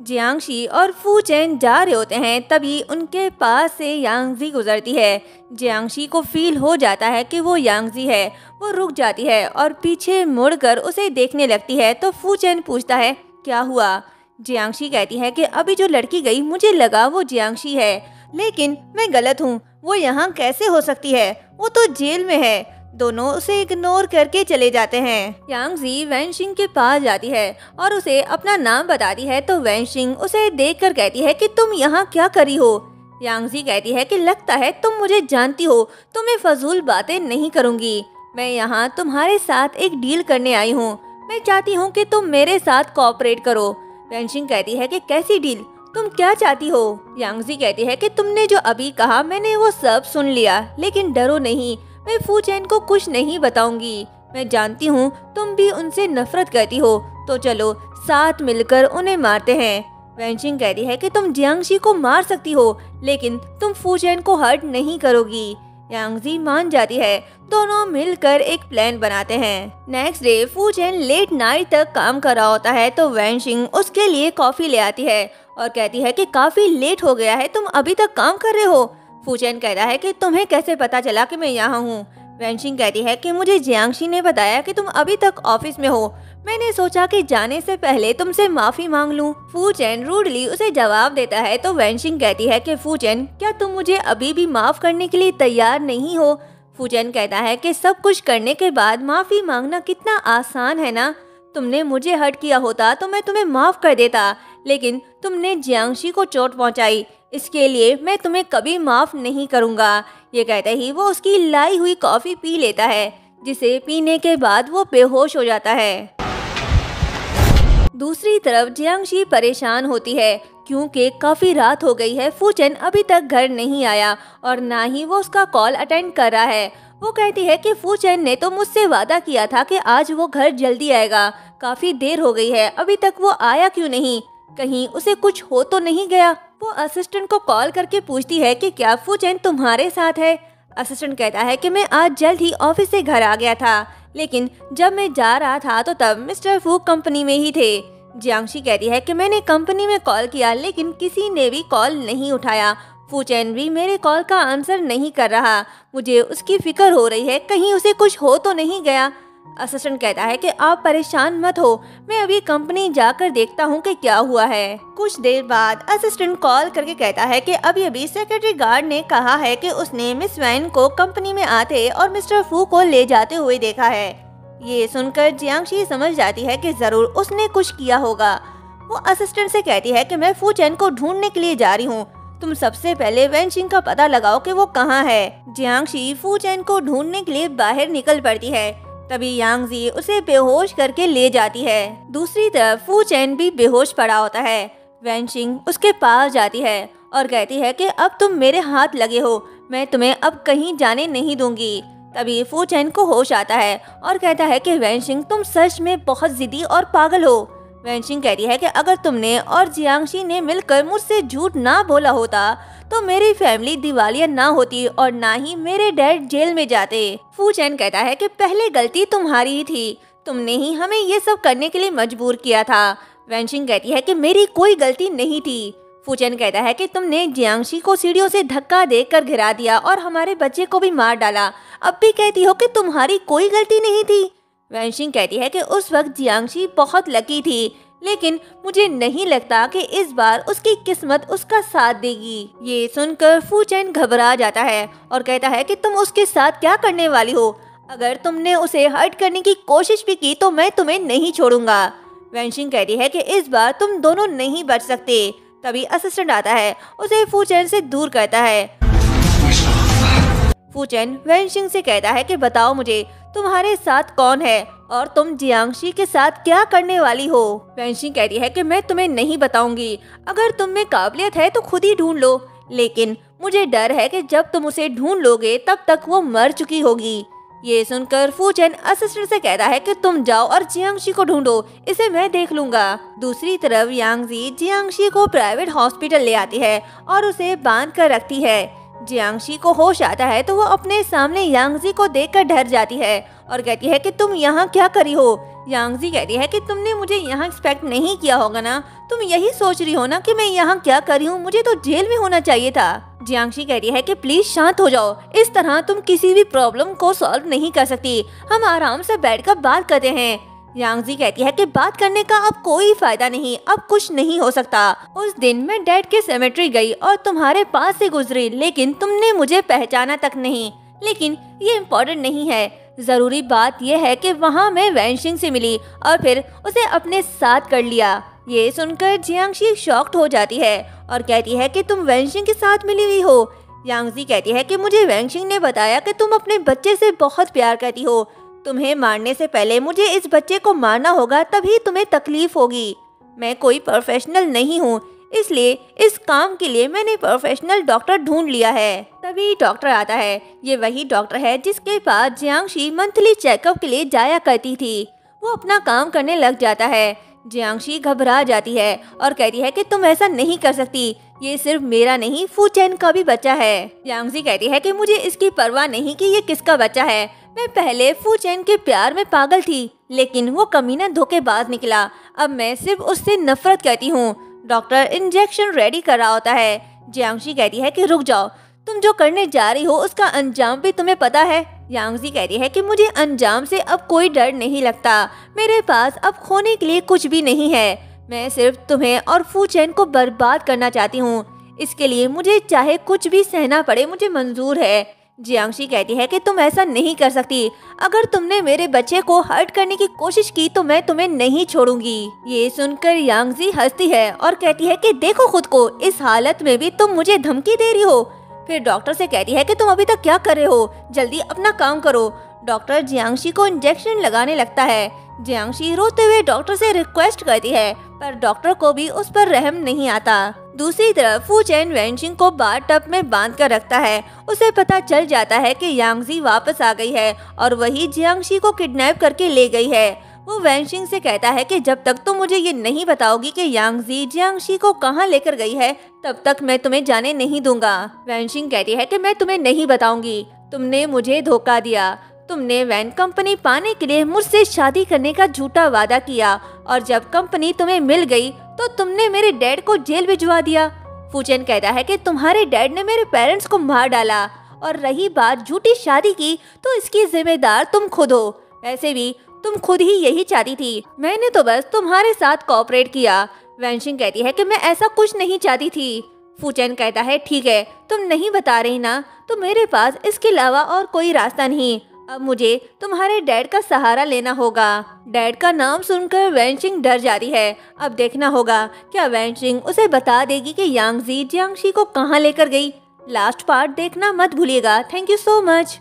जियांगशी और फू चेन जा रहे होते हैं, तभी उनके पास से यांगजी गुजरती है। जियांगशी को फील हो जाता है कि वो यांगजी है। वो रुक जाती है और पीछे मुड़कर उसे देखने लगती है। तो फू चेन पूछता है, क्या हुआ? जियांगशी कहती है कि अभी जो लड़की गई मुझे लगा वो जियांगशी है, लेकिन मैं गलत हूँ। वो यहाँ कैसे हो सकती है? वो तो जेल में है। दोनों उसे इग्नोर करके चले जाते हैं। यांगजी वैनशिंग के पास जाती है और उसे अपना नाम बताती है। तो वैनशिंग उसे देखकर कहती है कि तुम यहाँ क्या करी हो? यांगजी कहती है कि लगता है तुम मुझे जानती हो, तुम्हें फजूल बातें नहीं करूँगी। मैं यहाँ तुम्हारे साथ एक डील करने आई हूँ। मैं चाहती हूँ कि तुम मेरे साथ कोऑपरेट करो। वैनशिंग कहती है कि कैसी डील? तुम क्या चाहती हो? यांगजी कहती है कि तुमने जो अभी कहा मैंने वो सब सुन लिया, लेकिन डरो नहीं, मैं फू चेन को कुछ नहीं बताऊंगी। मैं जानती हूँ तुम भी उनसे नफरत करती हो, तो चलो साथ मिलकर उन्हें मारते हैं। वैनशिंग कहती है कि तुम जियांगशी को मार सकती हो, लेकिन तुम फू चेन को हर्ट नहीं करोगी। यांगजी मान जाती है। दोनों मिलकर एक प्लान बनाते हैं। नेक्स्ट डे फू चेन लेट नाइट तक काम कर रहा होता है। तो वैनशिंग उसके लिए कॉफी ले आती है और कहती है कि काफी लेट हो गया है, तुम अभी तक काम कर रहे हो। फू चेन कहता है कि तुम्हें कैसे पता चला कि मैं यहाँ हूँ? वैनशिंग कहती है कि मुझे जियांगशी ने बताया कि तुम अभी तक ऑफिस में हो। मैंने सोचा कि जाने से पहले तुमसे माफी मांग लूं। फू चेन रूडली उसे जवाब देता है। तो वैनशिंग कहती है कि फू चेन, क्या तुम मुझे अभी भी माफ करने के लिए तैयार नहीं हो? फू चेन कहता है कि सब कुछ करने के बाद माफी मांगना कितना आसान है ना। तुमने मुझे हर्ट किया होता तो मैं तुम्हें माफ कर देता, लेकिन तुमने जियांगशी को चोट पहुंचाई, इसके लिए मैं तुम्हें कभी माफ नहीं करूंगा। ये कहते ही वो उसकी लाई हुई कॉफी पी लेता है, जिसे पीने के बाद वो बेहोश हो जाता है। दूसरी तरफ जियांगशी परेशान होती है क्योंकि काफी रात हो गई है। फू चेन अभी तक घर नहीं आया और ना ही वो उसका कॉल अटेंड कर रहा है। वो कहती है कि फू चेन ने तो मुझसे वादा किया था कि आज वो घर जल्दी आएगा। काफी देर हो गई है, अभी तक वो आया क्यों नहीं? कहीं उसे कुछ हो तो नहीं गया? वो असिस्टेंट को कॉल करके पूछती है कि क्या फू चेन तुम्हारे साथ है? असिस्टेंट कहता है कि मैं आज जल्द ही ऑफिस से घर आ गया था, लेकिन जब मैं जा रहा था तो तब मिस्टर फू कंपनी में ही थे। जियांगशी कहती है कि मैंने कंपनी में कॉल किया, लेकिन किसी ने भी कॉल नहीं उठाया। फू चेन भी मेरे कॉल का आंसर नहीं कर रहा। मुझे उसकी फिक्र हो रही है, कहीं उसे कुछ हो तो नहीं गया। असिस्टेंट कहता है कि आप परेशान मत हो, मैं अभी कंपनी जाकर देखता हूँ कि क्या हुआ है। कुछ देर बाद असिस्टेंट कॉल करके कहता है कि अभी सेक्रेटरी गार्ड ने कहा है कि उसने मिस वैन को कंपनी में आते और मिस्टर फू को ले जाते हुए देखा है। ये सुनकर जियांगशी समझ जाती है कि जरूर उसने कुछ किया होगा। वो असिस्टेंट से कहती है कि मैं फू चेन को ढूंढने के लिए जा रही हूँ, तुम सबसे पहले वैनशिंग का पता लगाओ कि वो कहाँ है। जियांगशी फू चेन को ढूंढने के लिए बाहर निकल पड़ती है। तभी यांगजी उसे बेहोश करके ले जाती है। दूसरी तरफ फू चेन भी बेहोश पड़ा होता है। वैनशिंग उसके पास जाती है और कहती है कि अब तुम मेरे हाथ लगे हो, मैं तुम्हें अब कहीं जाने नहीं दूंगी। तभी फू चेन को होश आता है और कहता है कि वैनशिंग तुम सच में बहुत जिद्दी और पागल हो। वैनशिंग कहती है कि अगर तुमने और जियांगशी ने मिलकर मुझसे झूठ ना बोला होता तो मेरी फैमिली दिवालिया ना होती और ना ही मेरे डैड जेल में जाते। फू चेन कहता है कि पहले गलती तुम्हारी ही थी, तुमने ही हमें ये सब करने के लिए मजबूर किया था। वैनशिंग कहती है कि मेरी कोई गलती नहीं थी। फू चेन कहता है कि तुमने जियांगशी को सीढ़ियों से धक्का देकर गिरा दिया और हमारे बच्चे को भी मार डाला, अब भी कहती हो कि तुम्हारी कोई गलती नहीं थी। वैनशिंग कहती है कि उस वक्त जियांगशी बहुत लकी थी, लेकिन मुझे नहीं लगता कि इस बार उसकी किस्मत उसका साथ देगी। ये सुनकर फू चेन घबरा जाता है और कहता है कि तुम उसके साथ क्या करने वाली हो? अगर तुमने उसे हर्ट करने की कोशिश भी की तो मैं तुम्हें नहीं छोड़ूंगा। वैनशिंग कहती है कि इस बार तुम दोनों नहीं बच सकते। तभी असिस्टेंट आता है, उसे फू चेन से दूर करता है। फू चेन वैनशिंग से कहता है कि बताओ मुझे तुम्हारे साथ कौन है और तुम जियांगशी के साथ क्या करने वाली हो? वैनशिंग कहती है कि मैं तुम्हें नहीं बताऊंगी, अगर तुम में काबिलियत है तो खुद ही ढूंढ लो, लेकिन मुझे डर है कि जब तुम उसे ढूंढ लोगे तब तक वो मर चुकी होगी। ये सुनकर फू चेन असिस्टेंट से कहता है कि तुम जाओ और जियांगशी को ढूंढो, इसे मैं देख लूंगा। दूसरी तरफ यांगजी जियांगशी को प्राइवेट हॉस्पिटल ले आती है और उसे बांध कर रखती है। जियांगशी को होश आता है तो वो अपने सामने यांगजी को देखकर डर जाती है और कहती है कि तुम यहाँ क्या करी हो। यांगजी कहती है कि तुमने मुझे यहाँ एक्सपेक्ट नहीं किया होगा ना, तुम यही सोच रही हो ना कि मैं यहाँ क्या कर रही हूँ, मुझे तो जेल में होना चाहिए था। जियांगशी कहती है कि प्लीज शांत हो जाओ, इस तरह तुम किसी भी प्रॉब्लम को सॉल्व नहीं कर सकती, हम आराम से बैठकर बात करते हैं। यांगजी कहती है कि बात करने का अब कोई फायदा नहीं, अब कुछ नहीं हो सकता। उस दिन मैं डैड के सेमेट्री गई और तुम्हारे पास से गुजरी, लेकिन तुमने मुझे पहचाना तक नहीं। लेकिन ये इम्पोर्टेंट नहीं है, जरूरी बात यह है कि वहाँ मैं वैनशिंग से मिली और फिर उसे अपने साथ कर लिया। ये सुनकर जियांगशी शॉक्ड हो जाती है और कहती है कि तुम वैनशिंग के साथ मिली हुई हो। यांगजी कहती है कि मुझे वैनशिंग ने बताया कि तुम अपने बच्चे से बहुत प्यार करती हो, तुम्हें मारने से पहले मुझे इस बच्चे को मारना होगा, तभी तुम्हें तकलीफ होगी। मैं कोई प्रोफेशनल नहीं हूँ, इसलिए इस काम के लिए मैंने प्रोफेशनल डॉक्टर ढूंढ लिया है। तभी डॉक्टर आता है, ये वही डॉक्टर है जिसके पास जियांगशी मंथली चेकअप के लिए जाया करती थी। वो अपना काम करने लग जाता है। जियांगशी घबरा जाती है और कहती है कि तुम ऐसा नहीं कर सकती, ये सिर्फ मेरा नहीं फूचेन का भी बच्चा है। यांगजी कहती है कि मुझे इसकी परवाह नहीं कि ये किसका बच्चा है, मैं पहले फूचेन के प्यार में पागल थी, लेकिन वो कमीना धोखेबाज निकला, अब मैं सिर्फ उससे नफरत करती हूँ। डॉक्टर इंजेक्शन रेडी कर रहा होता है। जियांगशी कहती है कि रुक जाओ, तुम जो करने जा रही हो उसका अंजाम भी तुम्हें पता है। यांगजी कहती है कि मुझे अंजाम से अब कोई डर नहीं लगता, मेरे पास अब खोने के लिए कुछ भी नहीं है, मैं सिर्फ तुम्हें और फूचेन को बर्बाद करना चाहती हूँ, इसके लिए मुझे चाहे कुछ भी सहना पड़े मुझे मंजूर है। जियांगशी कहती है कि तुम ऐसा नहीं कर सकती, अगर तुमने मेरे बच्चे को हर्ट करने की कोशिश की तो मैं तुम्हें नहीं छोड़ूंगी। ये सुनकर यांगजी हंसती है और कहती है कि देखो खुद को, इस हालत में भी तुम मुझे धमकी दे रही हो। फिर डॉक्टर से कहती है कि तुम अभी तक क्या कर रहे हो, जल्दी अपना काम करो। डॉक्टर जियांगशी को इंजेक्शन लगाने लगता है। जियांगशी रोते हुए डॉक्टर से रिक्वेस्ट करती है, पर डॉक्टर को भी उस पर रहम नहीं आता। दूसरी तरफ फूचेन वैनशिंग को बाथ टब में बांध कर रखता है। उसे पता चल जाता है कि यांगजी वापस आ गई है और वही जियांगशी को किडनैप करके ले गई है। वो वैनशिंग से कहता है कि जब तक तुम मुझे ये नहीं बताओगी कि यांगजी जियांगशी को कहाँ लेकर गई है, तब तक मैं तुम्हें जाने नहीं दूंगा। वैनशिंग कहती है कि मैं तुम्हें नहीं बताऊंगी, तुमने मुझे धोखा दिया, तुमने वैन कंपनी पाने के लिए मुझसे शादी करने का झूठा वादा किया और जब कंपनी तुम्हें मिल गई तो तुमने मेरे डैड को जेल भिजवा दिया। फूचेन कहता है कि तुम्हारे डैड ने मेरे पेरेंट्स को मार डाला और रही बात झूठी शादी की तो इसकी जिम्मेदार तुम खुद हो, वैसे भी तुम खुद ही यही चाहती थी, मैंने तो बस तुम्हारे साथ कोऑपरेट किया। वैनशिंग कहती है कि मैं ऐसा कुछ नहीं चाहती थी। फूचेन कहता है ठीक है, तुम नहीं बता रही ना, तो मेरे पास इसके अलावा और कोई रास्ता नहीं, अब मुझे तुम्हारे डैड का सहारा लेना होगा। डैड का नाम सुनकर वैनशिंग डर जाती है। अब देखना होगा क्या वैनशिंग उसे बता देगी कि यांगजी जियांगशी को कहाँ लेकर गई। लास्ट पार्ट देखना मत भूलिएगा। Thank you so much.